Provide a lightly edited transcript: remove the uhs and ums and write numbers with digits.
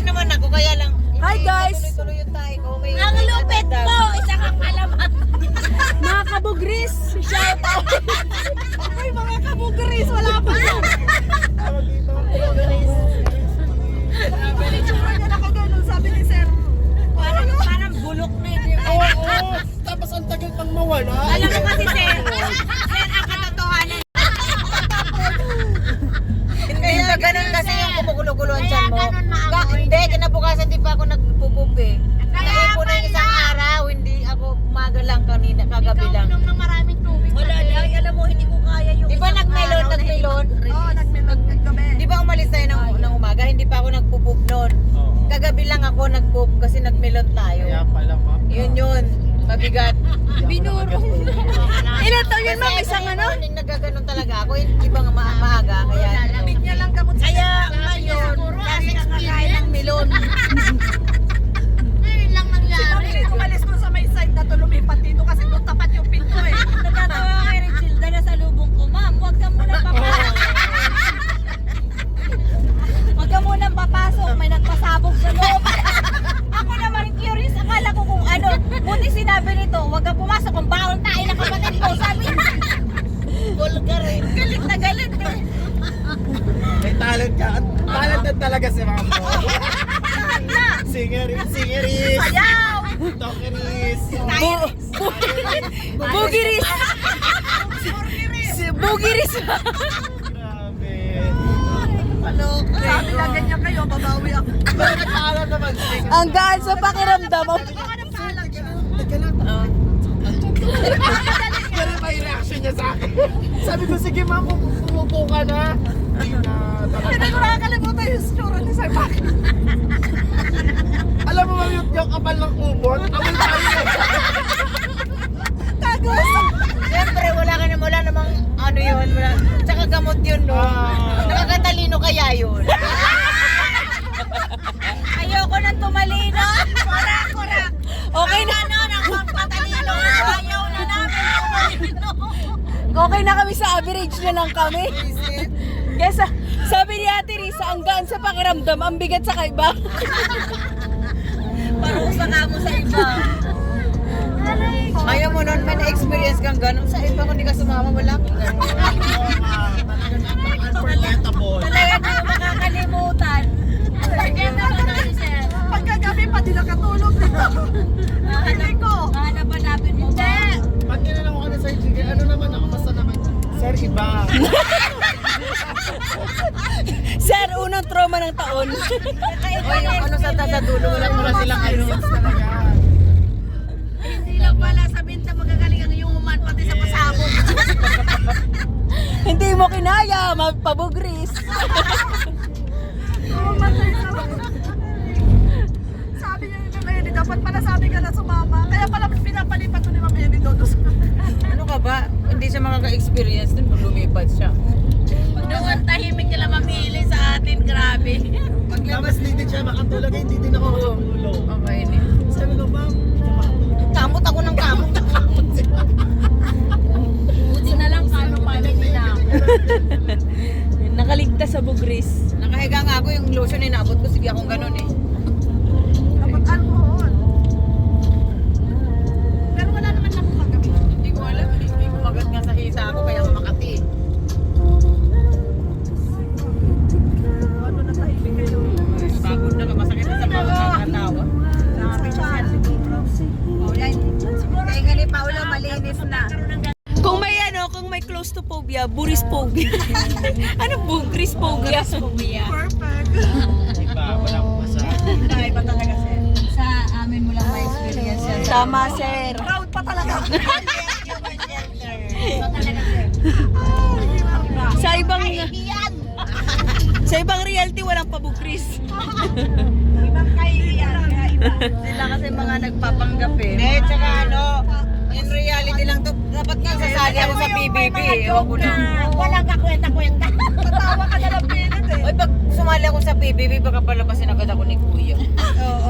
naman ako, kaya lang. Hi guys! Tuloy-tuloy yung tayo ko. Okay, Ang lupit mo! Isa kang alamat. Mga kabugris! Shout out! Ay, mga kabugris! Wala pa yan! Sabi ni Sir, Parang bulok na yun. Oo, tapos ang tagal pang mawala. Alam mo kasi, Sir, ang katotohanan. Kaya ganun kasi yung kumukulo-kuloan Kaya dyan mo. ganun maamoy. Hindi, kinabukasan di pa ako nagpupub eh. Kaya Naipo na yung isang pala. araw, hindi ako umaga lang kanina, kagabi Ikaw lang. uminom ng maraming tubig. wala na. Alam mo, hindi ko kaya yung Di ba isang nagmelon, araw na nagmelon? Oo, nagmelon kami. Di ba umalis tayo ng umaga, hindi pa ako nagpupub noon. Oo. Kagabi lang ako nagpub kasi nagmelon tayo. Kaya pala, ma'am. Yun, mabigat. Binurong. Ilan taon yun, ma'am? Isang ano? Morning nagaganon talaga ako, hindi ba nga maaga, kaya Big niya lang gamot. kaya ngayon, kasi kakain ng melon. Ngayon lang nangyari. Bakit umalis ko sa may side na to, lumipat dito kasi doon tapat yung pinto eh. Nagkatawa kay Richilda na sa lubong ko, ma'am, huwag ka muna papasok. Huwag ka muna papasok, may nagpasabog sa loob. Ako naman curious, akala ko kung ano. Buti sinabi nito, huwag ka pumasok kung baon tayo ng kapatid ko. Sabi niya. Vulgar eh. Galit na galit eh. May talent ka. At talented talaga si ma'am mo. Lahat na. Singeris. Ayaw. Talkeris. Bugiris! Bugiris! Grabe. Sabi lang ganyan kayo, babawi ako. Bakit nagpaalam naman? Ang gaan sa pakiramdam mo. Pero may reaction niya sa akin. Sabi ko, sige ma'am, pumupo ka na. Hindi na. Hindi ko nakakalimutan yung story ni Sir Pak. Alam mo ma'am, yung kapal ng umot, amoy tayo. Tagos! Siyempre, wala namang ano yun, wala. Tsaka gamot yun, no? Nakakatalino kaya yun. Ayoko nang tumalino. Kurak. Okay na. Ano, nang magpatalino. Ayaw na namin tumalino. Okay na kami sa average na lang kami. Yes, sabi ni Ate Risa, ang gaan sa pakiramdam, ang bigat sa kaiba. Parang sa kamo sa iba. Ayaw mo nun, may na-experience kang ganun. Sa iba, kung di ka sumama, wala kang ganun. Unforgettable. Talaga hindi ko makakalimutan. Kaya naman natin, sir. Pagkagabi pa, di nakatulog dito. Hindi ko. Hanap-hanapin mo ba? Pag tinanong ko na sir, sige, ano naman ako, basta naman. Sir, iba. Sir, unang trauma ng taon. O yung ano sa dulo, wala Wala silang ideas talaga. Hindi lang pala sabihin sa magagaling ang human, pati sa pasabog. Hindi mo kinaya, mapabugris. Sabi niya ni Mama Edi, dapat pala sabi ka na sumama. Kaya pala pinapalipat ko ni Mama Edi doon. Ano ka ba? Hindi siya makaka-experience dun kung lumipad siya. Doon tahimik nila mamili sa atin, grabe. Paglabas hindi siya makatulog, hindi din ako makatulog. Okay, ni. Sabi ko, ma'am, Kamot ako ng kamot. Buti na lang kano pala nila. Nakaligtas sa bugris. Nakahiga nga ako, yung lotion inabot ko, sige akong ganun eh. Dapat alcohol. Pero wala naman ako kagabi. Hindi ko alam, hindi kumagat nga sa hisa ako, kaya Makati. Ano na tahimik kayo? Pagod na, masakit na sa bawat nakatawa. Sabi siya siguro. Oh, yan. Siguro. Kaya nga ni Paolo, malinis na. Kung may close to phobia, buris phobia. Ano bugris phobia? Perfect. iba, wala akong basa. Iba talaga sir. Sa amin mo lang ma-experience yan. Tama, sir. Proud pa talaga. Sa ibang reality walang pabugris. Ibang kahihiyan, kaya iba. Sila kasi mga nagpapanggap eh. Hindi, tsaka ano, in reality lang to. Dapat nga sasali ako sa PBB. Ewan ko na. Walang kakwenta-kwenta. Tatawa ka na lang pinit eh. Oy, pag sumali ako sa PBB, baka palabasin agad ako ni Kuya. Oo.